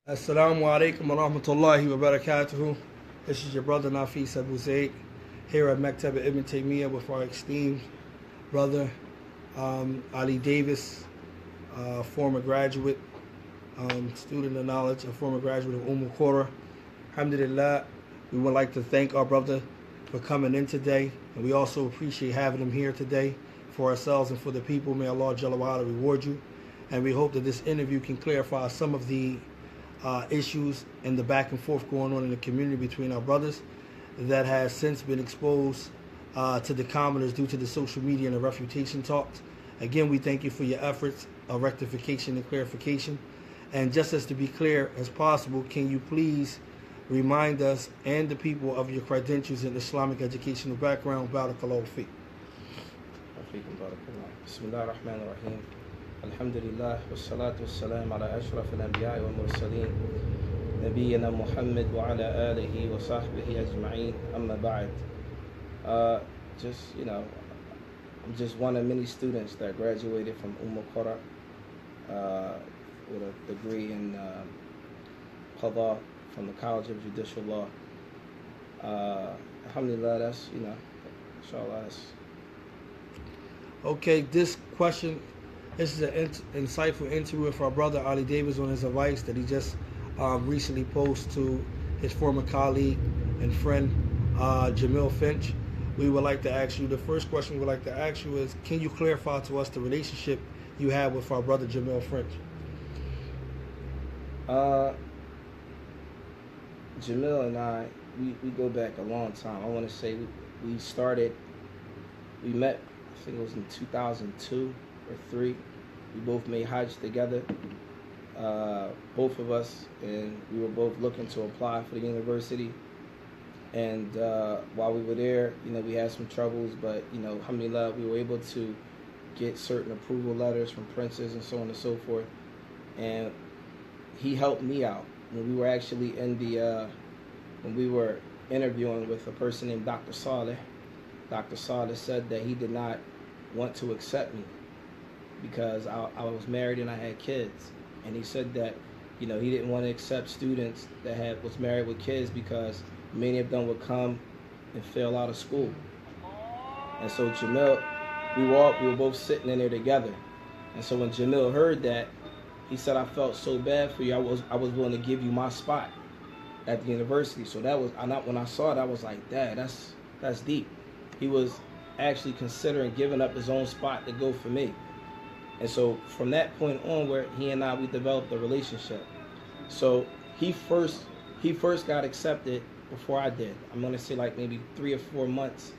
Assalamu alaikum wa rahmatullahi wa barakatuhu. This is your brother Nafis Abu Zaid here at Maktab Ibn Taymiyyah with our esteemed brother Ali Davis, former graduate, student of knowledge, a former graduate of Qura. Alhamdulillah, we would like to thank our brother for coming in today, and we also appreciate having him here today for ourselves and for the people. May Allah Jalla wa Ala reward you, and we hope that this interview can clarify some of the issues and the back and forth going on in the community between our brothers that has since been exposed to the commoners due to the social media and the refutation talks. Again, we thank you for your efforts of rectification and clarification. And just as to be clear as possible, can you please remind us and the people of your credentials in Islamic educational background? Barakallahu feek. Bismillah ar-Rahman ar-Rahim. Alhamdulillah, wassalatu wassalam ala ashraf al-anbiya wa mursaleen nabiyyina Muhammad wa ala alihi wa sahbihi ajma'een, amma ba'd. I'm just one of many students that graduated from Qura with a degree in Qada from the College of Judicial Law. Alhamdulillah, that's, inshallah, that's... Okay, this is an insightful interview with our brother Ali Davis on his advice that he just recently posted to his former colleague and friend Jameel Finch. We would like to ask you, the first question we'd like to ask you is, can you clarify to us the relationship you have with our brother Jameel Finch? Jamil and I, we go back a long time. I want to say we met, I think it was in 2002 or 3. We both made Hajj together, both of us, and we were both looking to apply for the university. And while we were there, we had some troubles, but alhamdulillah, we were able to get certain approval letters from princes and so on and so forth. And he helped me out when we were actually when we were interviewing with a person named Dr. Saleh. Dr. Saleh said that he did not want to accept me because I was married and I had kids, and he said that he didn't want to accept students that was married with kids because many of them would come and fail out of school. And so Jamil, we were both sitting in there together, and so when Jamil heard that, he said, "I felt so bad for you. I was willing to give you my spot at the university." So that was, when I saw it, I was like, "Dad, that's deep." He was actually considering giving up his own spot to go for me. And so from that point onward, he and I, we developed a relationship. So he first got accepted before I did. I'm going to say like maybe 3 or 4 months.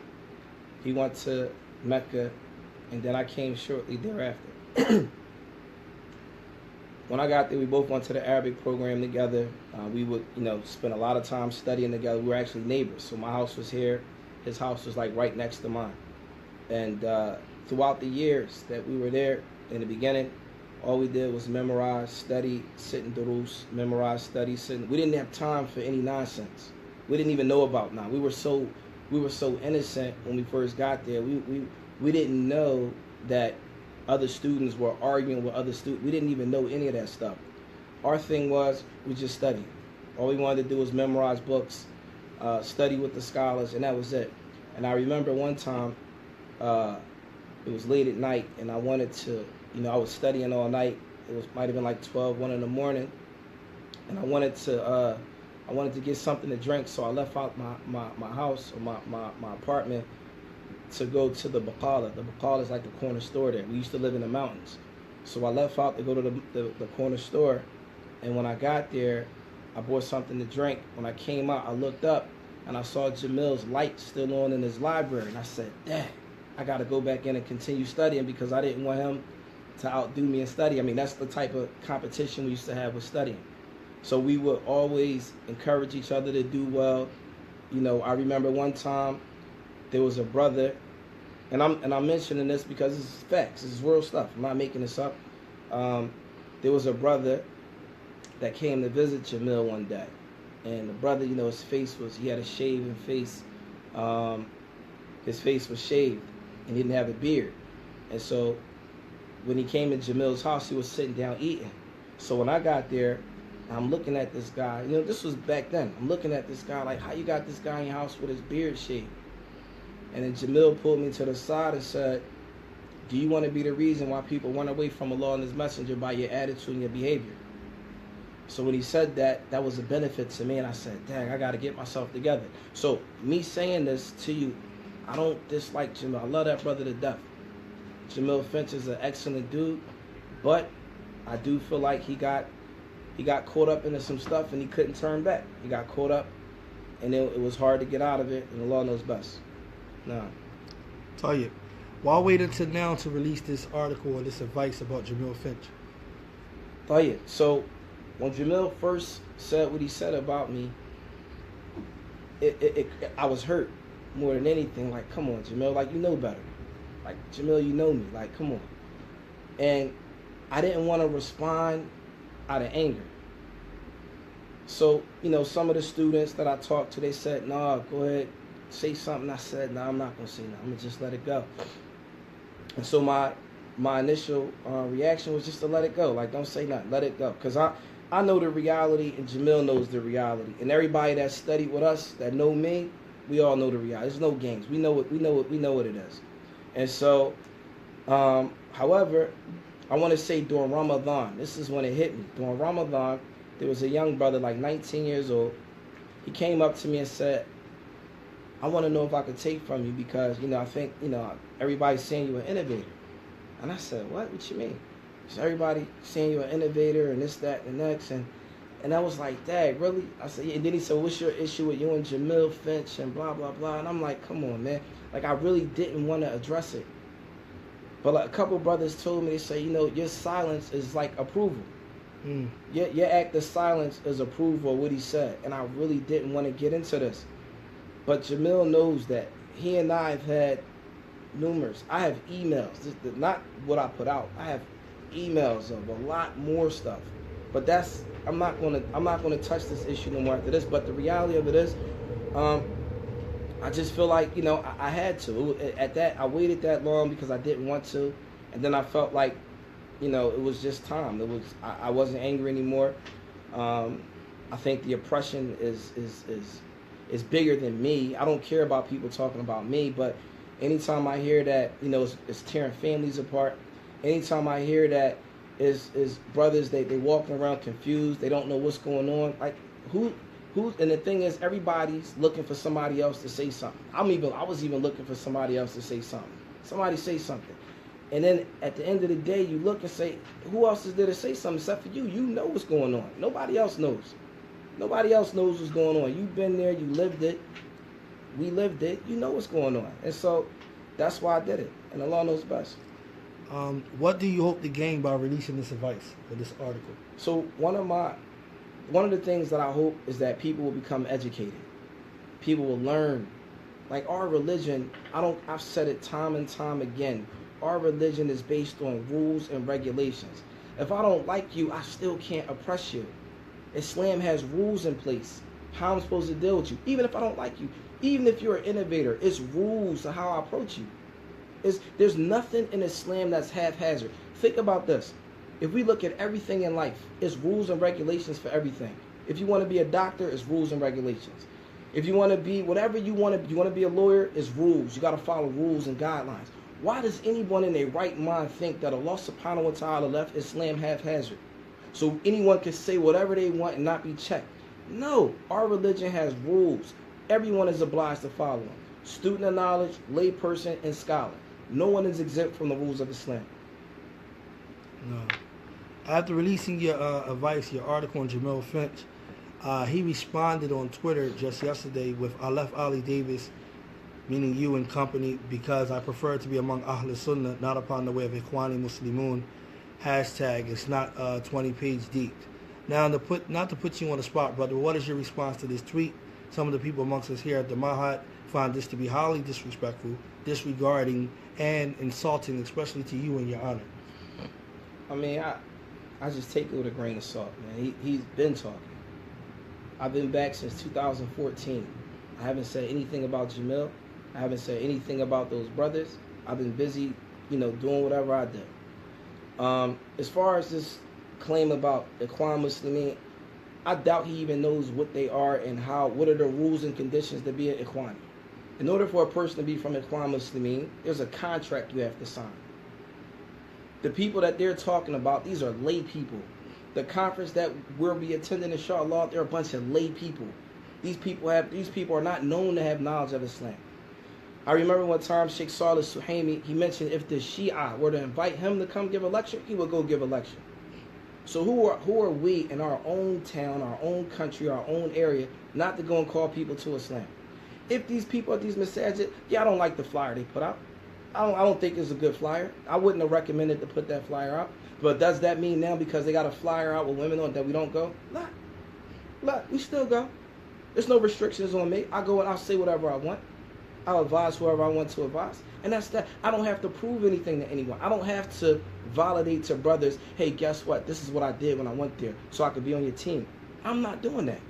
He went to Mecca, and then I came shortly thereafter. When I got there, we both went to the Arabic program together. We would, spend a lot of time studying together. We were actually neighbors. So my house was here. His house was like right next to mine. And throughout the years that we were there, in the beginning, all we did was memorize, study, sit in durus, memorize, study, sit. We didn't have time for any nonsense. We didn't even know about now. We were so innocent when we first got there. We didn't know that other students were arguing with other students. We didn't even know any of that stuff. Our thing was, we just studied. All we wanted to do was memorize books, study with the scholars, and that was it. And I remember one time, it was late at night, and I wanted to, I was studying all night. Might have been like 12, 1 in the morning, and I wanted to get something to drink. So I left out my house or my apartment to go to the Baqala. The Baqala is like the corner store there. We used to live in the mountains, so I left out to go to the corner store. And when I got there, I bought something to drink. When I came out, I looked up and I saw Jamil's light still on in his library, and I said, "Dad, I got to go back in and continue studying," because I didn't want him to outdo me in study. I mean, that's the type of competition we used to have with studying. So we would always encourage each other to do well. I remember one time there was a brother, and I'm mentioning this because this is facts. This is real stuff. I'm not making this up. There was a brother that came to visit Jamil one day, and the brother, his face he had a shaven face. His face was shaved, and he didn't have a beard. And so when he came to Jamil's house, he was sitting down eating. So when I got there, And I'm looking at this guy. You know, this was back then. I'm looking at this guy like, how you got this guy in your house with his beard shaved? And then Jamil pulled me to the side and said, do you want to be the reason why people run away from Allah and His Messenger by your attitude and your behavior? So when he said that, that was a benefit to me. And I said, dang, I got to get myself together. So me saying this to you, I don't dislike Jamil. I love that brother to death. Jameel Finch is an excellent dude. But I do feel like he got caught up into some stuff and he couldn't turn back. He got caught up and it was hard to get out of it, and Allah knows best. No. Tell you, why wait until now to release this article or this advice about Jameel Finch? Tell you. So when Jamil first said what he said about me, I was hurt more than anything. Like, come on, Jamil, like, you know better. Like, Jamil, you know me. Like, come on. And I didn't want to respond out of anger. So, you know, some of the students that I talked to, they said, nah, go ahead, say something. I said, nah, I'm not going to say nothing. I'm going to just let it go. And so my initial reaction was just to let it go. Like, don't say nothing. Let it go. Because I know the reality, and Jamil knows the reality. And everybody that studied with us, that know me, we all know the reality. There's no games. We know what it is. And so, however, I want to say during Ramadan, this is when it hit me. During Ramadan, there was a young brother, like 19 years old. He came up to me and said, I want to know if I could take from you because, you know, I think, you know, everybody's saying you're an innovator. And I said, what you mean? He said, everybody saying you're an innovator and this, that, and the next. And I was like, Dad, really? I said, yeah. And then he said, what's your issue with you and Jameel Finch and blah, blah, blah. And I'm like, come on, man. Like, I really didn't want to address it. But like a couple brothers told me, they say, you know, your silence is like approval. Your act of silence is approval of what he said. And I really didn't want to get into this. But Jamil knows that. He and I have had numerous. I have emails. Not what I put out. I have emails of a lot more stuff. But that's, I'm not gonna touch this issue no more after this. But the reality of it is, I just feel like, you know, I had to. I waited that long because I didn't want to, and then I felt like, you know, it was just time. I wasn't angry anymore. I think the oppression is bigger than me. I don't care about people talking about me, but anytime I hear that, you know, it's tearing families apart. Anytime I hear that is brothers, they walking around confused, they don't know what's going on. Like who and the thing is, everybody's looking for somebody else to say something. I was even looking for somebody else to say something. Somebody say something. And then at the end of the day, you look and say, who else is there to say something except for you? You know what's going on. Nobody else knows. Nobody else knows what's going on. You've been there. You lived it. We lived it. You know what's going on. And so that's why I did it. And Allah knows best. What do you hope to gain by releasing this advice or this article? So one of the things that I hope is that people will become educated. People will learn. Like our religion, I've said it time and time again. Our religion is based on rules and regulations. If I don't like you, I still can't oppress you. Islam has rules in place. How I'm supposed to deal with you. Even if I don't like you. Even if you're an innovator, it's rules to how I approach you. There's nothing in Islam that's haphazard. Think about this. If we look at everything in life, it's rules and regulations for everything. If you want to be a doctor, it's rules and regulations. If you want to be whatever you want to be a lawyer, it's rules. You got to follow rules and guidelines. Why does anyone in their right mind think that Allah subhanahu wa ta'ala left Islam haphazard? So anyone can say whatever they want and not be checked. No, our religion has rules. Everyone is obliged to follow them. Student of knowledge, layperson, and scholar. No one is exempt from the rules of Islam. No. After releasing your advice, your article on Jameel Finch, he responded on Twitter just yesterday with, I left Ali Davis, meaning you and company, because I prefer to be among Ahl Sunnah, not upon the way of Ikhwani Muslimun. Hashtag, it's not 20-page deep. Now, not to put you on the spot, brother, what is your response to this tweet? Some of the people amongst us here at the Mahat find this to be highly disrespectful, disregarding, and insulting, especially to you and your honor. I mean, I just take it with a grain of salt, man. He's been talking. I've been back since 2014. I haven't said anything about Jamil. I haven't said anything about those brothers. I've been busy, you know, doing whatever I did. As far as this claim about Ikhwan Muslimin, I doubt he even knows what they are and what are the rules and conditions to be an Ikhwani. In order for a person to be from Ikhwan Muslimin, there's a contract you have to sign. The people that they're talking about, these are lay people. The conference that we'll be attending, inshallah, they're a bunch of lay people. These people are not known to have knowledge of Islam. I remember one time Sheikh Salih Suhaimi, he mentioned if the Shia were to invite him to come give a lecture, he would go give a lecture. So who are we in our own town, our own country, our own area, not to go and call people to Islam? If these people at these masajid, I don't like the flyer they put out. I don't think it's a good flyer. I wouldn't have recommended to put that flyer out. But does that mean now because they got a flyer out with women on that we don't go? Not. We still go. There's no restrictions on me. I go and I'll say whatever I want. I'll advise whoever I want to advise. And that's that. I don't have to prove anything to anyone. I don't have to validate to brothers, hey, guess what? This is what I did when I went there so I could be on your team. I'm not doing that.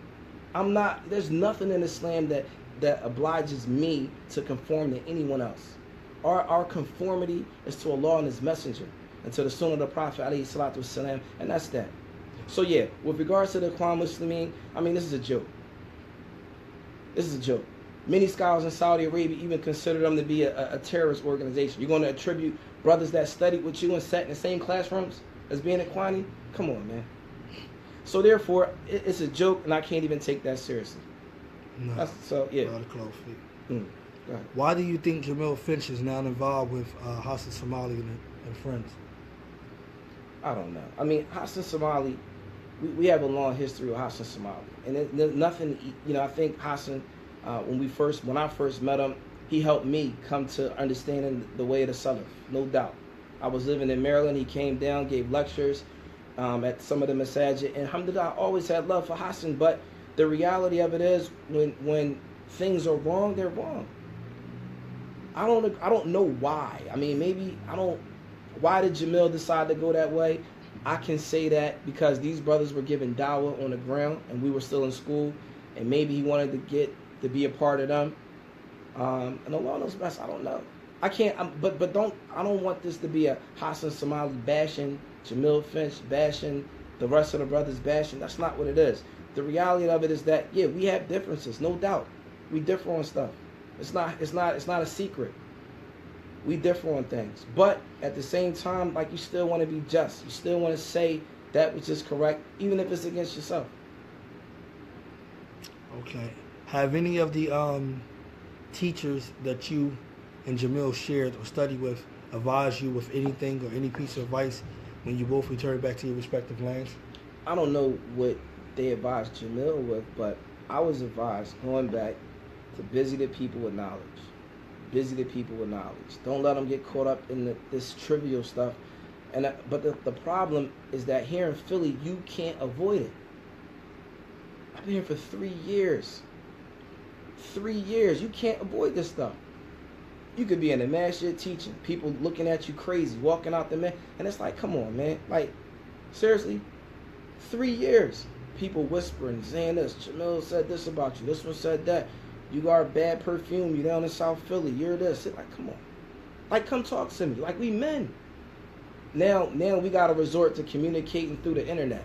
There's nothing in Islam that obliges me to conform to anyone else. Our conformity is to Allah and His Messenger and to the Sunnah of the Prophet alayhi salatu wasalam, and that's that. So yeah, with regards to the Ikhwan Muslimin, I mean, this is a joke. This is a joke. Many scholars in Saudi Arabia even consider them to be a terrorist organization. You're going to attribute brothers that studied with you and sat in the same classrooms as being Ikhwani? Come on, man. So therefore, it's a joke, and I can't even take that seriously. No. So yeah. Why do you think Jameel Finch is now involved with Hassan Somali and friends? I don't know. I mean, Hassan Somali, we have a long history with Hassan Somali, and there's nothing. I think Hassan, when I first met him, he helped me come to understanding the way of the Salaf, no doubt. I was living in Maryland. He came down, gave lectures at some of the masajid, and alhamdulillah, I always had love for Hassan. But the reality of it is, when things are wrong, they're wrong. I don't know why. I mean, why did Jamil decide to go that way? I can say that because these brothers were given dawah on the ground and we were still in school, and maybe he wanted to be a part of them. And Allah knows best. I don't know. I can't. I don't want this to be a Hassan Somali bashing, Jameel Finch bashing, the rest of the brothers bashing. That's not what it is. The reality of it is that we have differences, no doubt. We differ on stuff. It's not a secret. We differ on things. But at the same time, like, you still want to be just. You still want to say that which is correct, even if it's against yourself. Okay. Have any of the teachers that you and Jamil shared or studied with advised you with anything or any piece of advice when you both returned back to your respective lands? I don't know what they advised Jamil with, but I was advised going back to busy the people with knowledge. Busy the people with knowledge. Don't let them get caught up in this trivial stuff. But the problem is that here in Philly, you can't avoid it. I've been here for 3 years. 3 years. You can't avoid this stuff. You could be in the masjid teaching, people looking at you crazy, walking out the man, and it's like, come on, man. Like, seriously, 3 years. People whispering, saying this. Jamil said this about you. This one said that. You got bad perfume. You down in South Philly. You're this. It's like, come on. Like, come talk to me. Like, we men. Now we got to resort to communicating through the internet.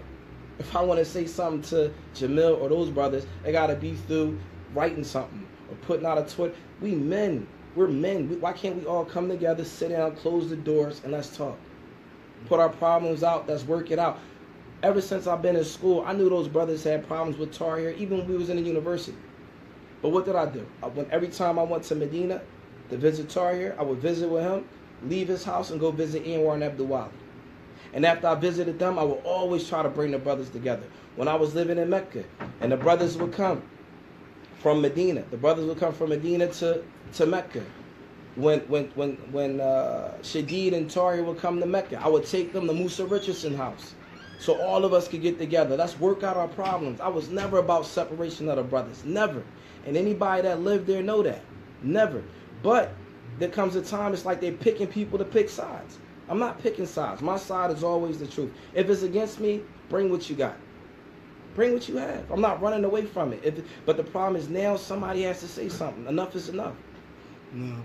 If I want to say something to Jamil or those brothers, it got to be through writing something or putting out a tweet. We men. We're men. Why can't we all come together, sit down, close the doors, and let's talk? Put our problems out. Let's work it out. Ever since I've been in school, I knew those brothers had problems with Tahir, even when we was in the university. But what did I do? Every time I went to Medina to visit Tahir, I would visit with him, leave his house, and go visit Anwar and Abdul Wali. And after I visited them, I would always try to bring the brothers together. When I was living in Mecca, and the brothers would come from Medina. The brothers would come from Medina to Mecca. When Shadid and Tahir would come to Mecca, I would take them to Musa Richardson house. So all of us could get together. Let's work out our problems. I was never about separation of the brothers. Never. And anybody that lived there know that. Never. But there comes a time it's like they're picking people to pick sides. I'm not picking sides. My side is always the truth. If it's against me, bring what you got. Bring what you have. I'm not running away from it. But the problem is now somebody has to say something. Enough is enough. No.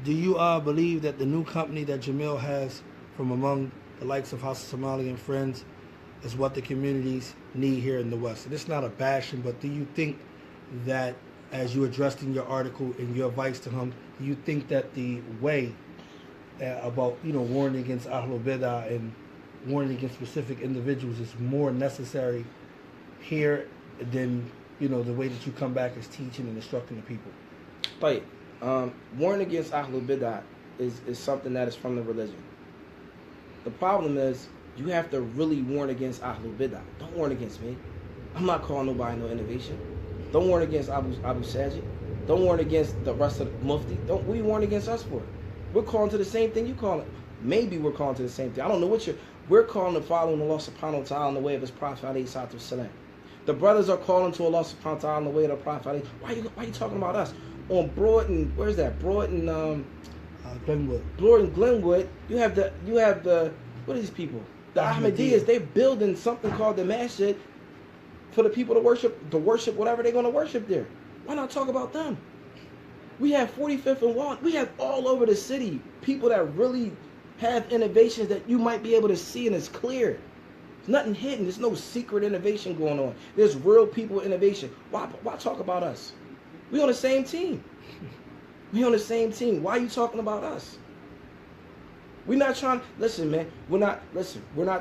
Do you believe that the new company that Jamil has from among the likes of Hassan Somali and friends is what the communities need here in the West. And it's not a bashing, but do you think that, as you addressed in your article and your advice to him, do you think that the way about, warning against Ahlul Bidah and warning against specific individuals is more necessary here than, the way that you come back as teaching and instructing the people? Right. Warning against Ahlul Bidah is something that is from the religion. The problem is, you have to really warn against Ahlul Bidah. Don't warn against me. I'm not calling nobody no innovation. Don't warn against Abu Sajid. Don't warn against the rest of the Mufti. What are you warning against us for? We're calling to the same thing you calling. Maybe we're calling to the same thing. I don't know what we're calling to following Allah subhanahu wa ta'ala in the way of his Prophet alayhi salatu wasalam. The brothers are calling to Allah subhanahu wa ta'ala in the way of the Prophet. Why are you talking about us? On Broad and where's that? Broad and Glenwood. Broad and Glenwood. You have the what are these people? The Ahmadiyyas. They're building something called the Masjid for the people to worship whatever they're going to worship there. Why not talk about them? We have 45th and Wall. We have all over the city people that really have innovations that you might be able to see, and it's clear. There's nothing hidden. There's no secret innovation going on. There's real people innovation. Why talk about us? We on the same team. We on the same team. Why are you talking about us? We're not trying. Listen, man. We're not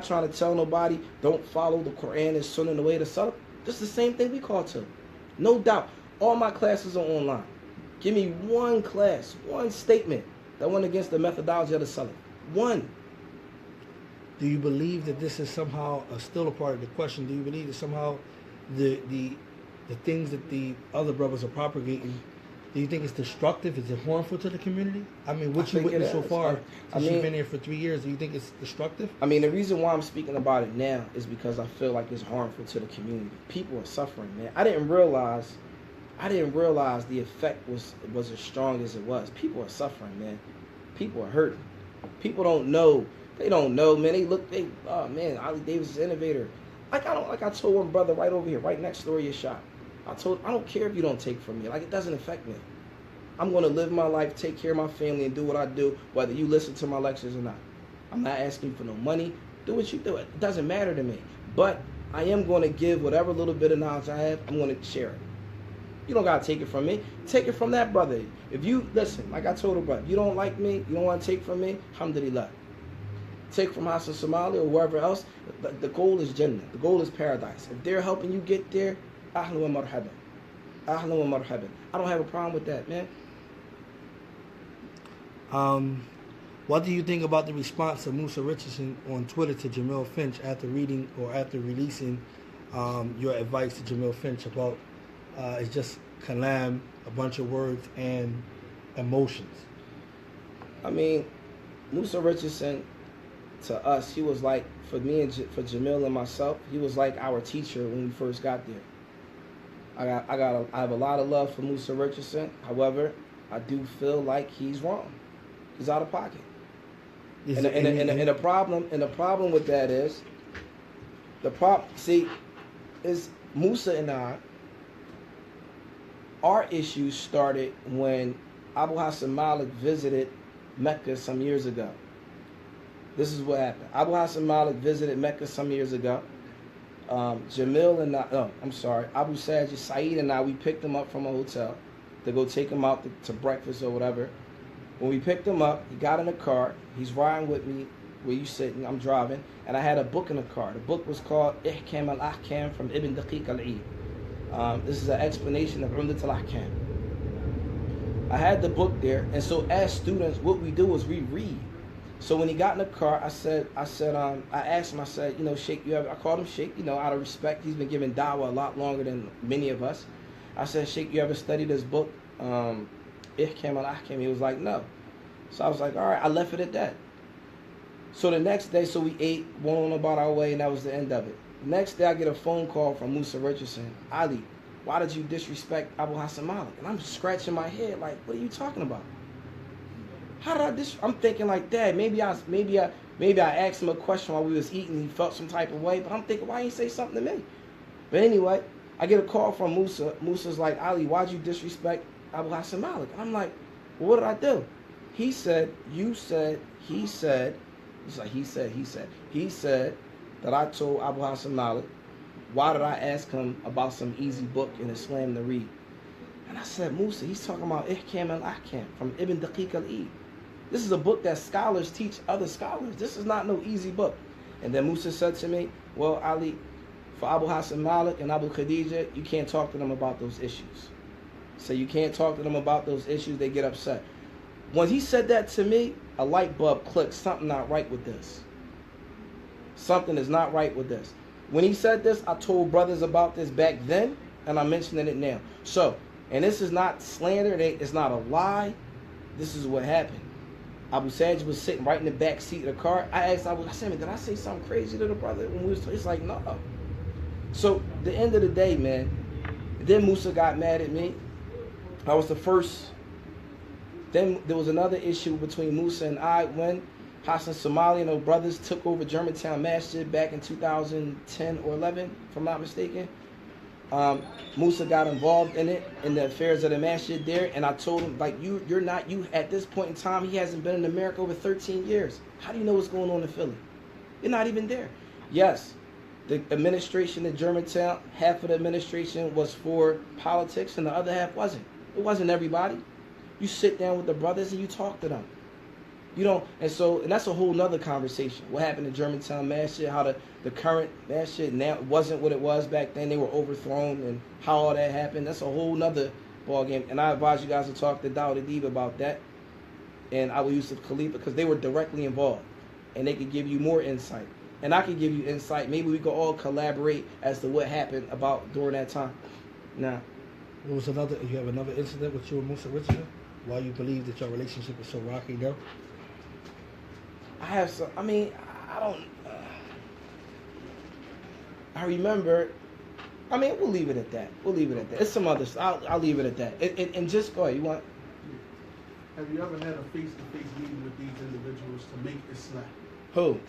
trying to tell nobody don't follow the Quran and Sunnah in the way to Salaf. This is the same thing we call to. No doubt. All my classes are online. Give me one class, one statement that went against the methodology of the Salaf. One. Do you believe that this is somehow still a part of the question? Do you believe that somehow the things that the other brothers are propagating, do you think it's destructive? Is it harmful to the community? I mean, what you witnessed so far, since you've been here for 3 years, do you think it's destructive? I mean, the reason why I'm speaking about it now is because I feel like it's harmful to the community. People are suffering, man. I didn't realize the effect was as strong as it was. People are suffering, man. People are hurting. People don't know. They don't know, man. Oh man, Ali Davis is an innovator. I told one brother right over here, right next door to your shop. I don't care if you don't take from me. Like, it doesn't affect me. I'm going to live my life, take care of my family, and do what I do, whether you listen to my lectures or not. I'm not asking you for no money. Do what you do. It doesn't matter to me. But I am going to give whatever little bit of knowledge I have, I'm going to share it. You don't got to take it from me. Take it from that brother. If you, listen, like I told the brother, if you don't like me, you don't want to take from me, alhamdulillah. Take from Hassan Somali or wherever else. The goal is Jannah. The goal is paradise. If they're helping you get there, ahlan wa marhaban. Ahlan wa marhaban. I don't have a problem with that, man. What do you think about the response of Musa Richardson on Twitter to Jameel Finch after reading or after releasing your advice to Jameel Finch about it's just kalam, a bunch of words and emotions? I mean, Musa Richardson, to us, he was like, for me and for Jamil and myself, he was like our teacher when we first got there. I have a lot of love for Musa Richardson. However, I do feel like he's wrong. He's out of pocket. And the problem with that is is Musa and our issues started when Abu Hassan Malik visited Mecca some years ago. This is what happened. Abu Hassan Malik visited Mecca some years ago. Jamil and Abu Sajid, Saeed and I, we picked him up from a hotel to go take him out to breakfast or whatever. When we picked him up, he got in the car. He's riding with me where you sitting. I'm driving. And I had a book in the car. The book was called Ihkam al-Ahkam from Ibn Daqiq al-Eid. This is an explanation of Umdat al-Ahkam. I had the book there. And so as students, what we do is we read. So when he got in the car, I asked him, I said, Sheikh, I called him Sheikh, out of respect. He's been giving dawah a lot longer than many of us. I said, Sheikh, you ever studied this book, Ihkam al-Ahkam? He was like, no. So I was like, all right, I left it at that. So the next day, we ate, went on about our way, and that was the end of it. The next day, I get a phone call from Musa Richardson. Ali, why did you disrespect Abu Hassan Malik? And I'm scratching my head like, what are you talking about? How did I'm thinking like that. Maybe I asked him a question while we was eating. He felt some type of way, but I'm thinking, why didn't he say something to me? But anyway, I get a call from Musa. Musa's like, Ali, why'd you disrespect Abu Hassan Malik? And I'm like, well, what did I do? He said, you said, he said. He's like, he said that I told Abu Hassan Malik why did I ask him about some easy book in Islam to read? And I said, Musa, he's talking about Ihkam al-Ahkam from Ibn Daqiq al-Eid. This is a book that scholars teach other scholars. This is not no easy book. And then Musa said to me, well, Ali, for Abu Hassan Malik and Abu Khadija, you can't talk to them about those issues. So you can't talk to them about those issues, they get upset. When he said that to me, a light bulb clicked, something not right with this. Something is not right with this. When he said this, I told brothers about this back then, and I'm mentioning it now. So, and this is not slander, it's not a lie. This is what happened. Abu Sajid was sitting right in the back seat of the car. I asked Abu Hassan, did I say something crazy to the brother when we was? It's like, no. So, the end of the day, man, then Musa got mad at me. I was the first. Then there was another issue between Musa and I when Hassan Somali and those brothers took over Germantown Masjid back in 2010 or 11, if I'm not mistaken. Musa got involved in it, in the affairs of the masjid there, and I told him, like, you're not, at this point in time, he hasn't been in America over 13 years. How do you know what's going on in Philly? You're not even there. Yes, the administration in Germantown, half of the administration was for politics and the other half wasn't. It wasn't everybody. You sit down with the brothers and you talk to them. You don't, and that's a whole nother conversation. What happened in Germantown Masjid, how the current Masjid now wasn't what it was back then. They were overthrown, and how all that happened. That's a whole nother ball game. And I advise you guys to talk to Dawud Adib about that, and Abu Yusuf Khalifa, because they were directly involved, and they could give you more insight. And I could give you insight. Maybe we could all collaborate as to what happened about during that time. Now, What was another? You have another incident with you and Musa Richardson? Why you believe that your relationship is so rocky now? I have some. I mean, I don't. I remember. I mean, we'll leave it at that. We'll leave it at that. It's some other stuff. I'll leave it at that. And just go ahead. You want? Have you ever had a face-to-face meeting with these individuals to make Islam? Who?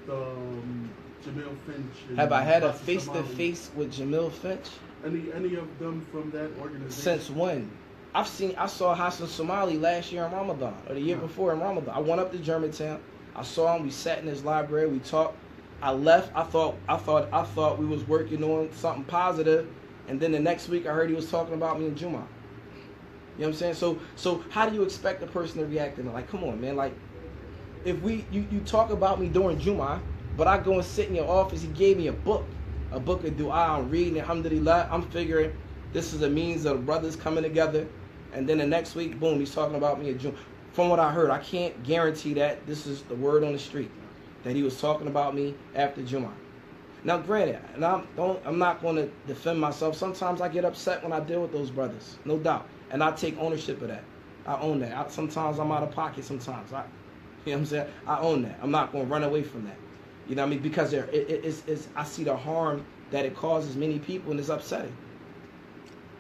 Jameel Finch. Have I had a Hassan face-to-face with Jameel Finch? Any of them from that organization? Since when? I saw Hassan Somali last year in Ramadan, or the year before in Ramadan. I went up to Germantown. I saw him. We sat in his library. We talked. I left. I thought we was working on something positive, and then the next week I heard he was talking about me in Juma. You know what I'm saying? So how do you expect a person to react to that? Like, come on, man. Like, if you talk about me during Juma, but I go and sit in your office, he gave me a book of dua. I'm reading, alhamdulillah. I'm figuring this is a means of brothers coming together, and then the next week, boom, he's talking about me in Juma. From what I heard, I can't guarantee that. This is the word on the street, that he was talking about me after Juma. Now, granted, and I'm not going to defend myself. Sometimes I get upset when I deal with those brothers, no doubt, and I take ownership of that. I own that. Sometimes I'm out of pocket. Sometimes you know what I'm saying. I own that. I'm not going to run away from that. You know what I mean? Because it's I see the harm that it causes many people, and it's upsetting.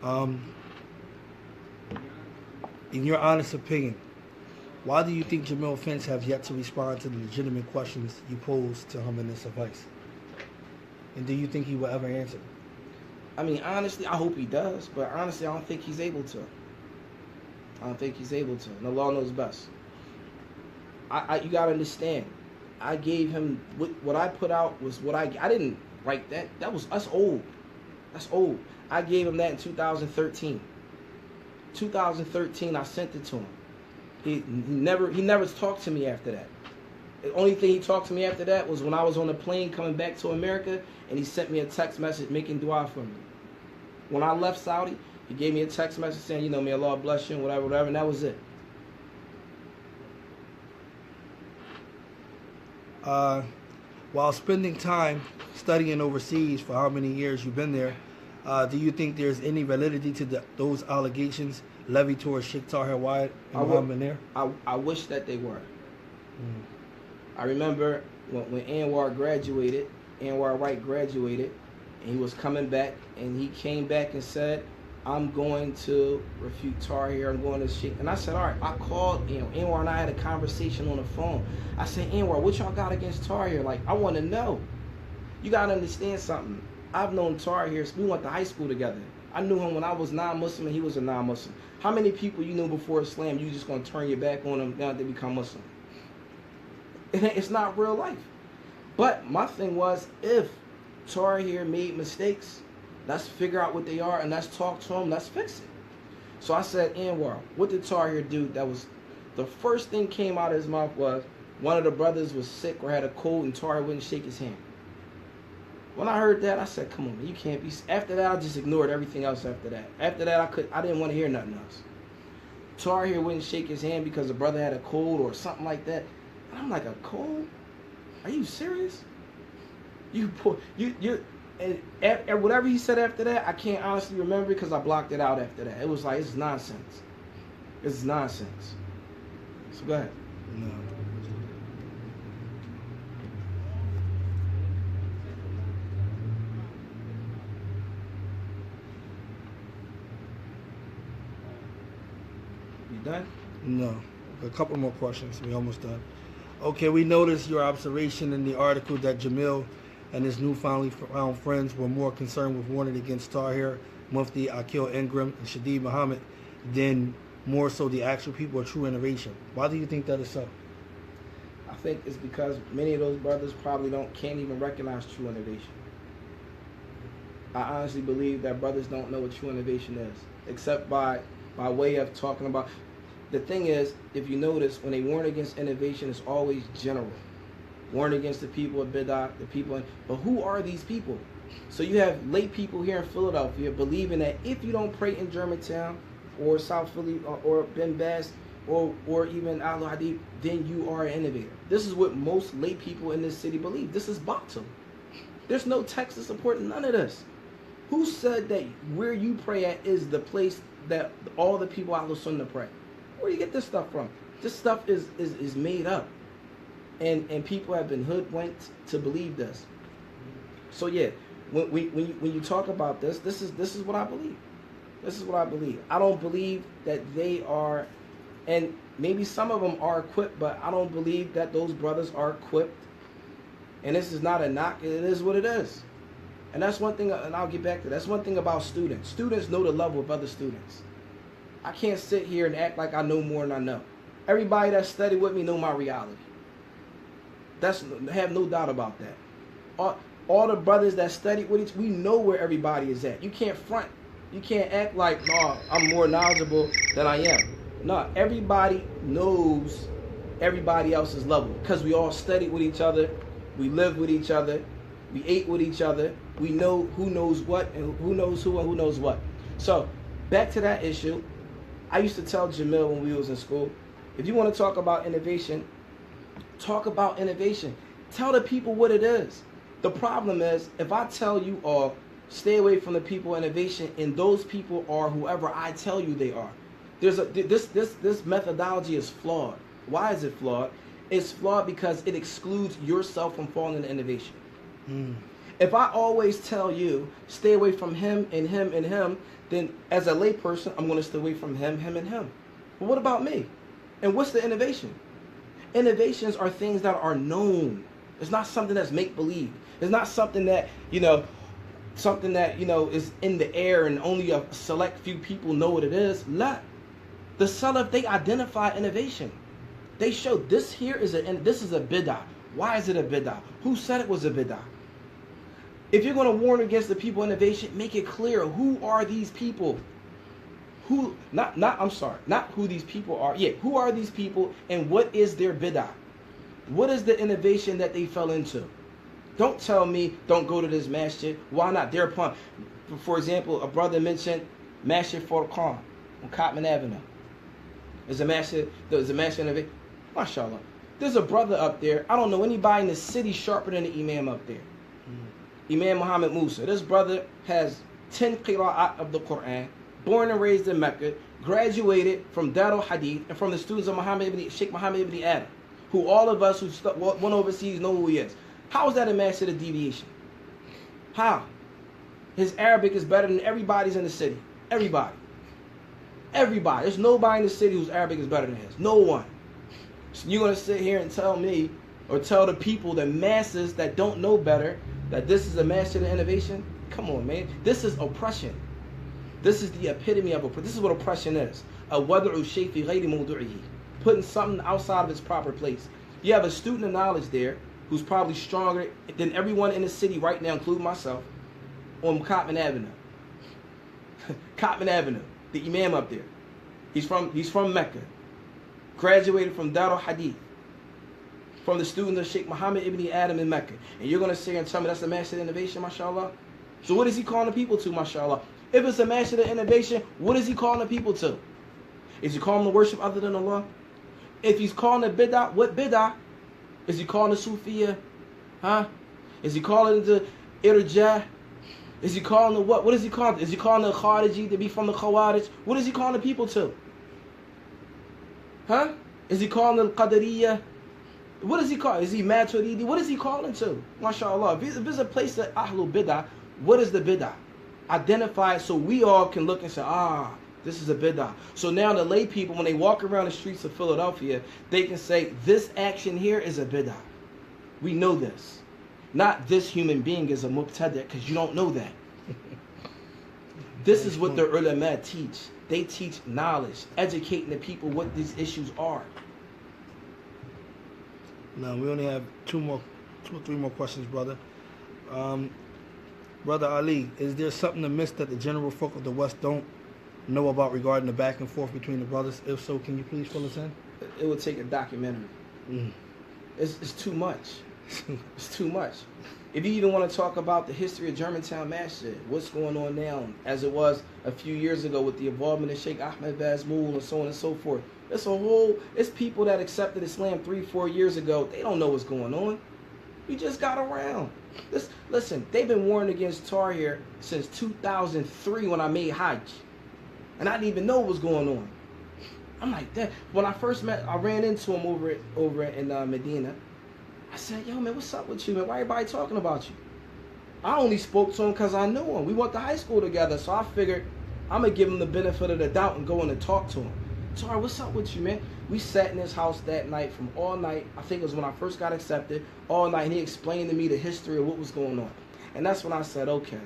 In your honest opinion, why do you think Jameel Finch have yet to respond to the legitimate questions you posed to him in this advice? And do you think he will ever answer? I mean, honestly, I hope he does, but honestly, I don't think he's able to. And the law knows best. You gotta understand. I gave him what I put out was what I didn't write that. That's old. That's old. I gave him that in 2013. 2013, I sent it to him. He never talked to me after that. The only thing he talked to me after that was when I was on the plane coming back to America, and he sent me a text message making dua for me. When I left Saudi, he gave me a text message saying, may Allah bless you, and whatever, and that was it. While spending time studying overseas for how many years you've been there, do you think there's any validity to those allegations levied towards Sheikh Tahir Wyatt and Muhammad Nair? I wish that they were. I remember when Anwar Wright graduated, and he was coming back, and he came back and said, I'm going to refute Tahir, I'm going to Sheikh. And I said, all right. I called, Anwar and I had a conversation on the phone. I said, Anwar, what y'all got against Tahir? Like, I want to know. You got to understand something. I've known Tahir, we went to high school together. I knew him when I was non-Muslim and he was a non-Muslim. How many people you knew before Islam, you just going to turn your back on them now that they become Muslim? It's not real life. But my thing was, if Torah here made mistakes. Let's figure out what they are and let's talk to them. Let's fix it. So I said, Anwar, what did Torah here do? That was the first thing came out of his mouth was one of the brothers was sick or had a cold and Torah wouldn't shake his hand. When I heard that, I said, come on, man, you can't be. After that, I just ignored everything else after that. After that, I didn't want to hear nothing else. Torah here wouldn't shake his hand because the brother had a cold or something like that. And I'm like, a cold? Are you serious? And whatever he said after that, I can't honestly remember because I blocked it out after that. It was like, it's nonsense. It's nonsense. So go ahead. No. You done? No. A couple more questions. We're almost done. Okay, we noticed your observation in the article that Jamil and his newfound found friends were more concerned with warning against Tahir, Mufti, Akil Ingram, and Shadid Muhammad than more so the actual people of True Innovation. Why do you think that is so? I think it's because many of those brothers probably can't even recognize True Innovation. I honestly believe that brothers don't know what True Innovation is, except by way of talking about. The thing is, if you notice, when they warn against innovation, it's always general. Warn against the people of Bid'ah, but who are these people? So you have lay people here in Philadelphia believing that if you don't pray in Germantown or South Philly or Ben Bass or even Al Hadid, then you are an innovator. This is what most lay people in this city believe. This is bottom. There's no text to support none of this. Who said that where you pray at is the place that all the people out of Sunnah pray? Where do you get this stuff from? This stuff is made up. And people have been hoodwinked to believe this. So yeah, when you talk about this is what I believe. This is what I believe. I don't believe that they are, and maybe some of them are equipped, but I don't believe that those brothers are equipped. And this is not a knock. It is what it is. And that's one thing, and I'll get back to that. That's one thing about students. Students know the level of other students. I can't sit here and act like I know more than I know. Everybody that studied with me know my reality. Have no doubt about that. All the brothers that studied with we know where everybody is at. You can't front. You can't act like, no, I'm more knowledgeable than I am. No, everybody knows everybody else's level because we all studied with each other. We lived with each other. We ate with each other. We know who knows what and who knows who and who knows what. So, back to that issue. I used to tell Jamil when we was in school, if you want to talk about innovation, talk about innovation. Tell the people what it is. The problem is, if I tell you all, stay away from the people of innovation, and those people are whoever I tell you they are. This methodology is flawed. Why is it flawed? It's flawed because it excludes yourself from falling into innovation. If I always tell you, stay away from him and him and him, then as a layperson, I'm going to stay away from him, him, and him. But what about me? And what's the innovation? Innovations are things that are known. It's not something that's make-believe. It's not something that, is in the air and only a select few people know what it is. La. The Salaf, they identify innovation. They show this here is a bid'ah. Why is it a bid'ah? Who said it was a bid'ah? If you're going to warn against the people of innovation, make it clear who are these people. Not who these people are. Yeah, who are these people and what is their bid'ah? What is the innovation that they fell into? Don't tell me don't go to this masjid. Why not? Thereupon, for example, a brother mentioned Masjid Furqan on Cotman Avenue. There's a masjid innovation. MashaAllah. There's a brother up there. I don't know anybody in the city sharper than the Imam up there. Imam Muhammad Musa. This brother has 10 qira'at of the Quran, born and raised in Mecca, graduated from Darul Hadith and from the students of Sheikh Muhammad ibn Adam, who all of us who went overseas know who he is. How is that a massive deviation? How? His Arabic is better than everybody's in the city. Everybody. There's nobody in the city whose Arabic is better than his. No one. So you're going to sit here and tell me, or tell the people, the masses that don't know better, that this is a master of innovation? Come on, man. This is oppression. This is the epitome of oppression. This is what oppression is. Putting something outside of its proper place. You have a student of knowledge there who's probably stronger than everyone in the city right now, including myself, on Cotman Avenue. Cotman Avenue, the Imam up there. He's from Mecca. Graduated from Darul Hadith. From the students of Sheikh Muhammad ibn Adam in Mecca. And you're going to sit here and tell me that's a master of innovation, mashallah? So what is he calling the people to, mashallah? If it's a master of innovation, what is he calling the people to? Is he calling them to worship other than Allah? If he's calling it bid'ah, what bid'ah? Is he calling it Sufiya? Huh? Is he calling it the Irja? Is he calling it what? What is he calling it? Is he calling the Khariji to be from the Khawarij? What is he calling the people to? Huh? Is he calling the Qadariyah? What is he calling? Is he Maturidi? What is he calling to? MashaAllah. If there's a place that Ahlul Bid'ah, what is the Bid'ah? Identify it so we all can look and say, this is a Bid'ah. So now the lay people, when they walk around the streets of Philadelphia, they can say, this action here is a Bid'ah. We know this. Not this human being is a Mubtada, because you don't know that. This is what the ulama teach. They teach knowledge, educating the people what these issues are. Now, we only have two or three more questions, brother. Brother Ali, is there something amiss that the general folk of the West don't know about regarding the back and forth between the brothers? If so, can you please fill us in? It would take a documentary. It's too much. It's too much. If you even want to talk about the history of Germantown Masjid, what's going on now, as it was a few years ago with the involvement of Sheikh Ahmed Bazmoul and so on and so forth. It's people that accepted Islam 3-4 years ago. They don't know what's going on. We just got around. Listen, they've been warning against Tar here since 2003 when I made Hajj. And I didn't even know what was going on. I'm like, that. When I first I ran into him over in Medina. I said, yo, man, what's up with you, man? Why everybody talking about you? I only spoke to him because I knew him. We went to high school together, so I figured I'm going to give him the benefit of the doubt and go in and talk to him. Tar, what's up with you, man? We sat in his house that night from all night. I think it was when I first got accepted. All night, and he explained to me the history of what was going on. And that's when I said, okay.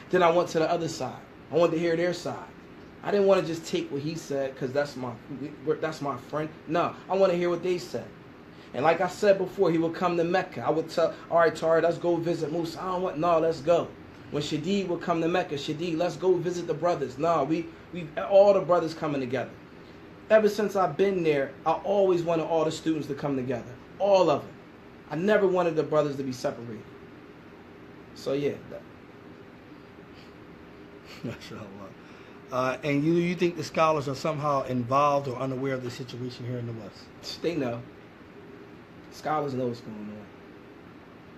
Then I went to the other side. I wanted to hear their side. I didn't want to just take what he said because that's my friend. No, I want to hear what they said. And like I said before, he would come to Mecca. I would tell, all right, Tari, let's go visit Musa. I don't want, no, let's go. When Shadeed would come to Mecca, Shadeed, let's go visit the brothers. No, we all the brothers coming together. Ever since I've been there, I always wanted all the students to come together. All of them. I never wanted the brothers to be separated. So yeah. MashaAllah. And you think the scholars are somehow involved or unaware of the situation here in the West? They know. Scholars know what's going on.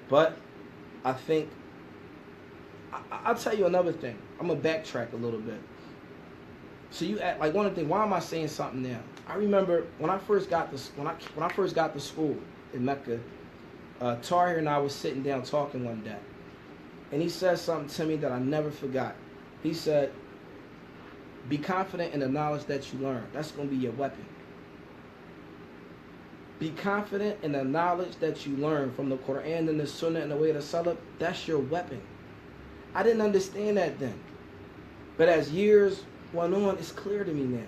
But I think, I'll tell you another thing. I'm going to backtrack a little bit. So you act like one of the things, why am I saying something now? I remember when I first got to school in Mecca, Tahir and I was sitting down talking one day. And he said something to me that I never forgot. He said, be confident in the knowledge that you learn. That's going to be your weapon. Be confident in the knowledge that you learn from the Quran and the Sunnah and the way of the Salaf. That's your weapon. I didn't understand that then. But as years went on, it's clear to me now.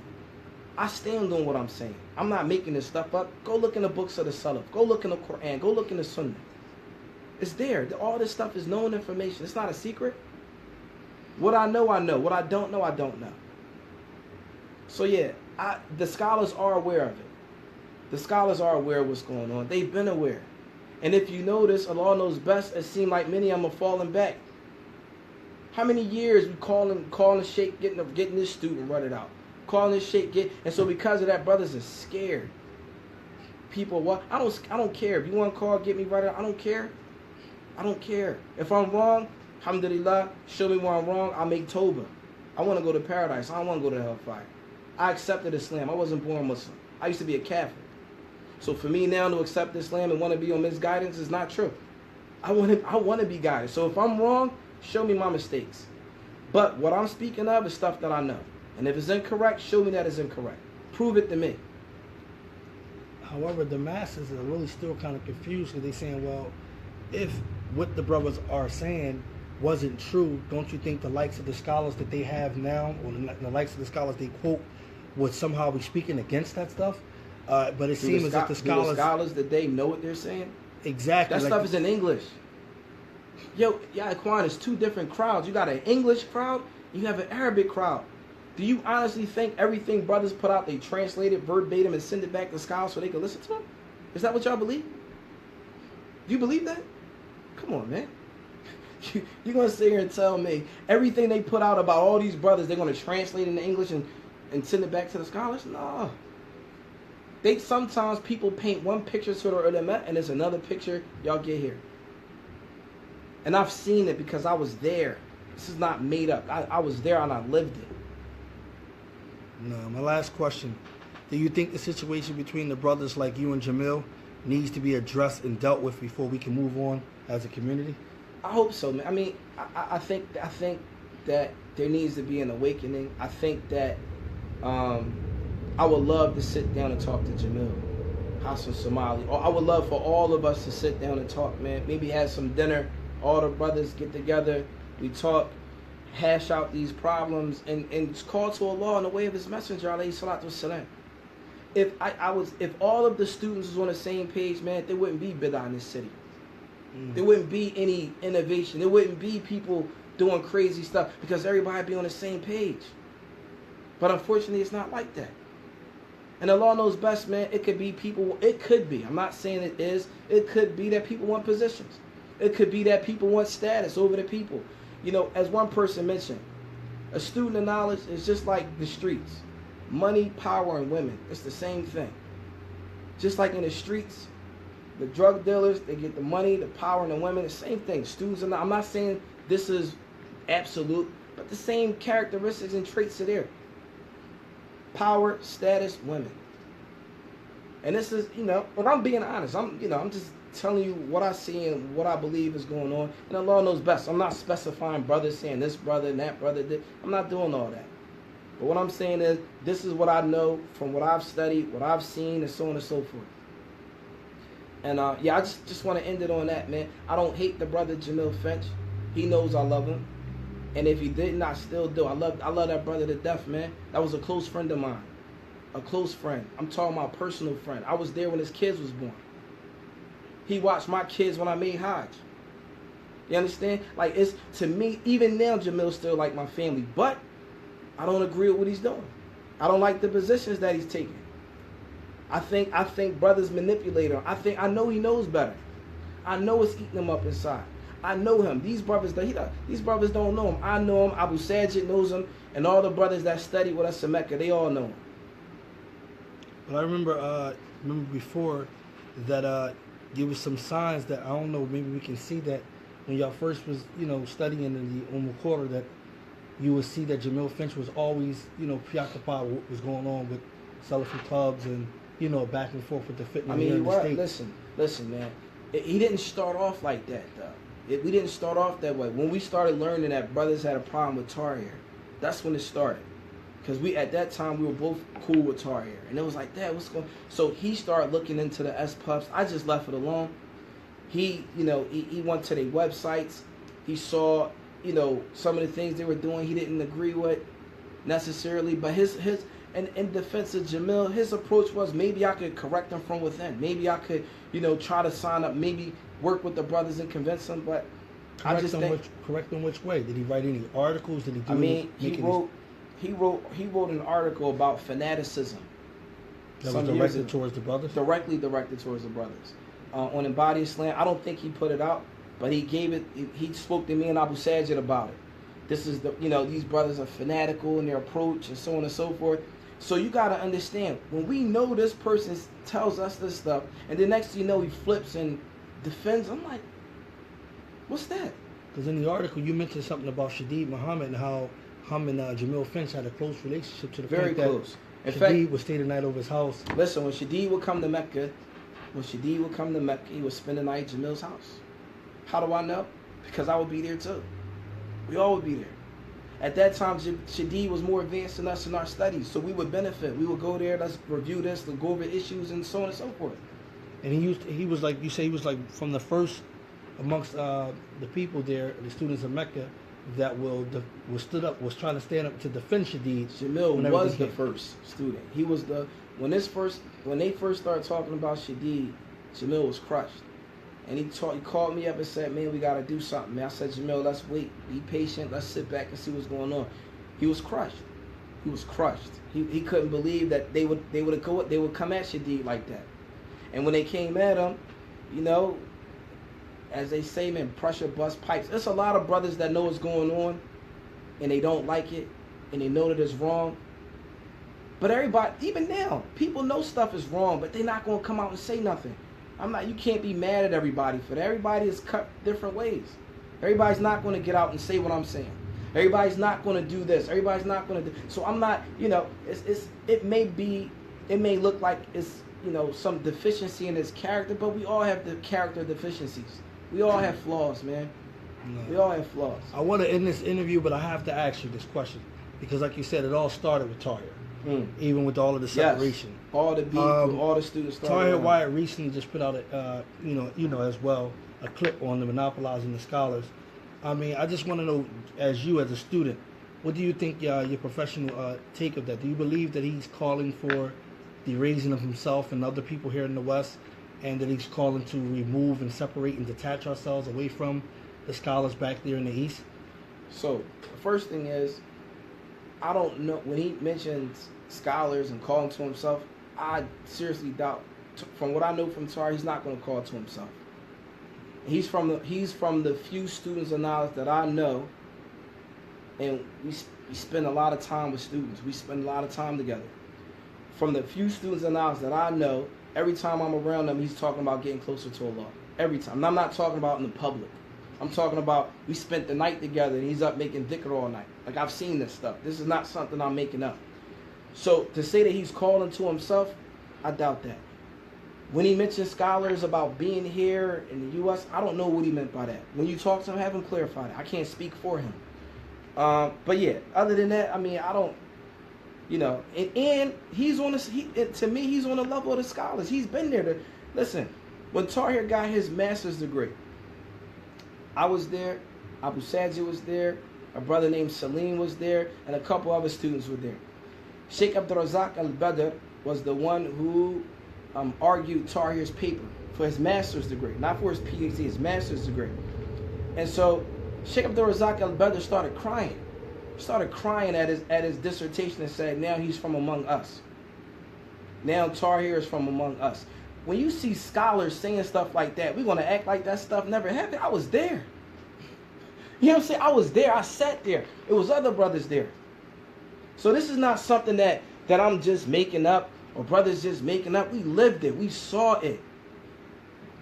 I stand on what I'm saying. I'm not making this stuff up. Go look in the books of the Salaf. Go look in the Quran. Go look in the Sunnah. It's there. All this stuff is known information. It's not a secret. What I know, I know. What I don't know, I don't know. So yeah, the scholars are aware of it. The scholars are aware of what's going on. They've been aware. And if you notice, Allah knows best, it seemed like many of them are falling back. How many years we calling the sheikh, getting this student run it out? Calling this sheikh, and so because of that, brothers are scared. People, what? I don't care. If you want to call, get me right out, I don't care. I don't care. If I'm wrong, alhamdulillah, show me where I'm wrong, I'll make tawbah. I want to go to paradise. I don't want to go to hellfire. I accepted Islam. I wasn't born Muslim. I used to be a Catholic. So for me now to accept Islam and want to be on misguidance is not true. I want to be guided. So if I'm wrong, show me my mistakes. But what I'm speaking of is stuff that I know. And if it's incorrect, show me that it's incorrect. Prove it to me. However, the masses are really still kind of confused because they're saying, well, if what the brothers are saying wasn't true, don't you think the likes of the scholars that they have now, or the likes of the scholars they quote, would somehow be speaking against that stuff? But it seems as if the scholars that they know what they're saying. Exactly. That like stuff is in English. Yo, yeah, Quan, it's two different crowds. You got an English crowd, you have an Arabic crowd. Do you honestly think everything brothers put out, they translate it verbatim and send it back to scholars so they can listen to them? Is that what y'all believe? Do you believe that? Come on, man. You're going to sit here and tell me everything they put out about all these brothers, they're going to translate into English and send it back to the scholars? No. Sometimes people paint one picture to the ulama and there's another picture y'all get here. And I've seen it because I was there. This is not made up. I was there and I lived it. No, my last question. Do you think the situation between the brothers like you and Jamil needs to be addressed and dealt with before we can move on as a community? I hope so, man. I mean, I think that there needs to be an awakening. I think that I would love to sit down and talk to Jamil, Hassan Somali. Or I would love for all of us to sit down and talk, man. Maybe have some dinner. All the brothers get together. We talk, hash out these problems, and call to Allah in the way of His Messenger, alayhi salatu wasalam. If all of the students was on the same page, man, there wouldn't be bid'ah in this city. There wouldn't be any innovation. There wouldn't be people doing crazy stuff because everybody be on the same page. But unfortunately, it's not like that. And Allah knows best, man. It could be people. It could be. I'm not saying it is. It could be that people want positions. It could be that people want status over the people. You know, as one person mentioned, a student of knowledge is just like the streets. Money, power, and women. It's the same thing. Just like in the streets, the drug dealers, they get the money, the power, and the women. The same thing. Students are not. I'm not saying this is absolute, but the same characteristics and traits are there. Power, status, women. And this is, but I'm being honest. I'm just telling you what I see and what I believe is going on. And Allah knows best. I'm not specifying brothers saying this brother and that brother did. I'm not doing all that. But what I'm saying is, this is what I know from what I've studied, what I've seen, and so on and so forth. And I just want to end it on that, man. I don't hate the brother Jameel Finch. He knows I love him. And if he didn't, I still do. I love that brother to death, man. That was a close friend of mine. A close friend. I'm talking about a personal friend. I was there when his kids was born. He watched my kids when I made Hajj. You understand? Like, it's, to me, even now, Jamil's still like my family. But I don't agree with what he's doing. I don't like the positions that he's taking. I think brothers manipulate him. I know he knows better. I know it's eating him up inside. I know him. These brothers don't know him. I know him. Abu Sajid knows him. And all the brothers that study with us in Mecca, they all know him. But I remember before that there was some signs that, I don't know, maybe we can see that when y'all first was, studying in the Quarter, that you would see that Jameel Finch was always, preoccupied with what was going on with Salafi clubs and, back and forth with the fitna. I mean, he was. Listen, man. He didn't start off like that, though. We didn't start off that way. When we started learning that brothers had a problem with tar hair, that's when it started. Because at that time, we were both cool with tar hair. And it was like, Dad, what's going on? So he started looking into the S-Puffs. I just left it alone. He went to their websites. He saw, some of the things they were doing he didn't agree with necessarily. But in defense of Jamil, his approach was, maybe I could correct them from within. Maybe I could, try to sign up, maybe work with the brothers and convince them. But correct them which way? Did he write any articles? Did he do he wrote an article about fanaticism. That was directed towards the brothers? Directly directed towards the brothers. On Embodied Islam, I don't think he put it out, but he spoke to me and Abu Sajid about it. This is these brothers are fanatical in their approach and so on and so forth. So you got to understand, when we know this person tells us this stuff, and the next thing you know, he flips and defends, I'm like, what's that? Because in the article, you mentioned something about Shadid Muhammad and how him and Jameel Finch had a close relationship to the very point close. In Shadid would stay the night over his house. Listen, when Shadid would come to Mecca, he would spend the night at Jamil's house. How do I know? Because I would be there too. We all would be there. At that time, Shadid was more advanced than us in our studies, so we would benefit. We would go there, let's review this, let's go over issues, and so on and so forth. And he was like, you say, he was like from the first amongst the people there, the students of Mecca, that was trying to stand up to defend Shadid. Jamil was the first student. He was when they first started talking about Shadid, Jamil was crushed. And he called me up and said, man, we got to do something, man. I said, Jamil, let's wait. Be patient. Let's sit back and see what's going on. He was crushed. He was crushed. He couldn't believe that they would come at Shadid like that. And when they came at him, you know, as they say, man, pressure bust pipes. There's a lot of brothers that know what's going on, and they don't like it, and they know that it's wrong. But everybody, even now, people know stuff is wrong, but they're not going to come out and say nothing. You can't be mad at everybody for that. Everybody is cut different ways. Everybody's not going to get out and say what I'm saying. Everybody's not going to do this. Everybody's not going to do. So I'm not, you know, it may look like it's, you know, some deficiency in his character, but we all have the character deficiencies. We all have flaws, man. No. We all have flaws. I want to end this interview, but I have to ask you this question because, like you said, it all started with Tahir. Even with all of the separation, yes. All the beef, all the students. Tahir Wyatt recently just put out as well a clip on the monopolizing the scholars. I mean, I just want to know, as a student, what do you think your professional take of that? Do you believe that he's calling for the raising of himself and other people here in the West, and that he's calling to remove and separate and detach ourselves away from the scholars back there in the East? So the first thing is, I don't know, when he mentions scholars and calling to himself, I seriously doubt. From what I know from Tahir, he's not going to call to himself. He's from the few students of knowledge that I know, and we spend a lot of time with students. We spend a lot of time together. From the few students of knowledge that I know, every time I'm around them, he's talking about getting closer to Allah. Every time. And I'm not talking about in the public. I'm talking about we spent the night together and he's up making dhikr all night. Like, I've seen this stuff. This is not something I'm making up. So to say that he's calling to himself, I doubt that. When he mentioned scholars about being here in the U.S., I don't know what he meant by that. When you talk to him, have him clarify that. I can't speak for him. But yeah, other than that, I mean, I don't, you know, and he's on to me, he's on the level of the scholars. He's been there. Listen, when Tahir got his master's degree, I was there, Abu Sajid was there, a brother named Salim was there, and a couple other students were there. Sheikh Abdul Razak al-Badr was the one who argued Tahir's paper for his master's degree, not for his PhD, his master's degree. And so Sheikh Abdul Razak al-Badr started crying at his dissertation and said, now he's from among us. Now Tahir is from among us. When you see scholars saying stuff like that, we're going to act like that stuff never happened. I was there. You know what I'm saying? I was there. I sat there. It was other brothers there. So this is not something that I'm just making up or brothers just making up. We lived it. We saw it.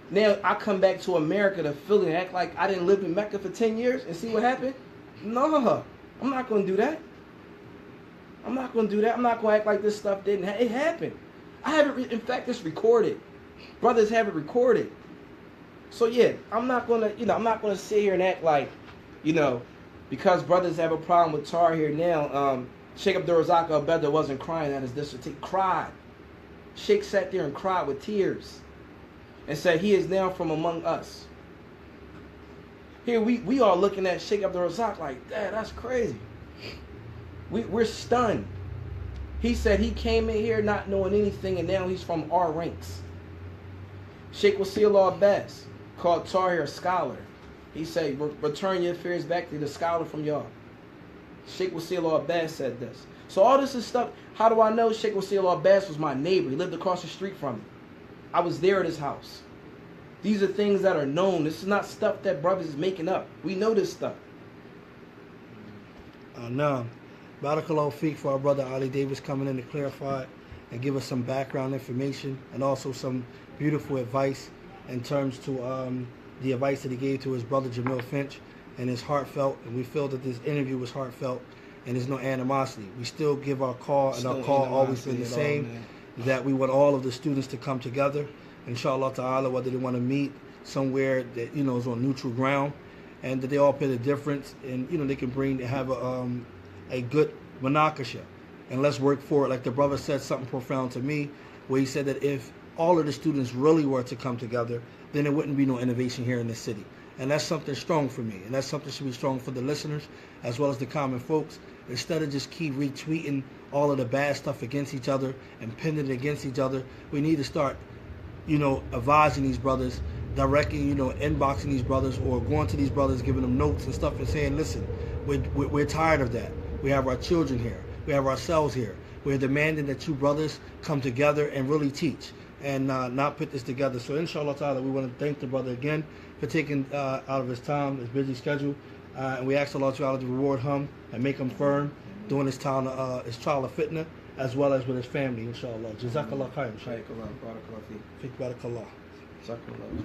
Now I come back to America to feel it and act like I didn't live in Mecca for 10 years and see what happened? No, I'm not going to do that. I'm not going to do that. I'm not going to act like this stuff didn't happen. It happened. I have it. In fact, it's recorded. Brothers have it recorded. So yeah, I'm not going to sit here and act like, because brothers have a problem with Tahir now. Sheikh Abdul Razak al-Badr wasn't crying at his dissertation. Cried. Sheikh sat there and cried with tears and said, he is now from among us. Here we are looking at Sheikh Abdul Razak like, Dad, that's crazy. We're stunned. He said he came in here not knowing anything, and now he's from our ranks. Sheikh Wasil Abbas called Tahir a scholar. He said, return your affairs back to the scholar from y'all. Sheikh Wasil Abbas said this. So all this is stuff. How do I know? Sheikh Wasil Abbas was my neighbor. He lived across the street from me. I was there at his house. These are things that are known. This is not stuff that brothers is making up. We know this stuff. No. Barakallahu Feek for our brother Ali Davis coming in to clarify and give us some background information and also some beautiful advice in terms to the advice that he gave to his brother Jameel Finch, and it's heartfelt, and we feel that this interview was heartfelt and there's no animosity. We still give our call, and our call always been the same, that we want all of the students to come together, inshallah ta'ala, whether they want to meet somewhere that is on neutral ground, and that they all pay the difference, and they can have a good monakasha, and let's work for it. Like the brother said something profound to me, where he said that if all of the students really were to come together, then there wouldn't be no innovation here in the city. And that's something strong for me, and that's something that should be strong for the listeners as well as the common folks. Instead of just keep retweeting all of the bad stuff against each other and pinning it against each other, we need to start advising these brothers directly, inboxing these brothers or going to these brothers, giving them notes and stuff and saying, listen, we're tired of that. We have our children here. We have ourselves here. We're demanding that you brothers come together and really teach and not put this together. So inshallah ta'ala, we want to thank the brother again for taking out of his time, his busy schedule. And we ask Allah ta'ala to reward him and make him firm during his trial of fitna, as well as with his family, inshallah. Jazakallah khair. Barakallah. Fiqh barakallah. Jazakallah.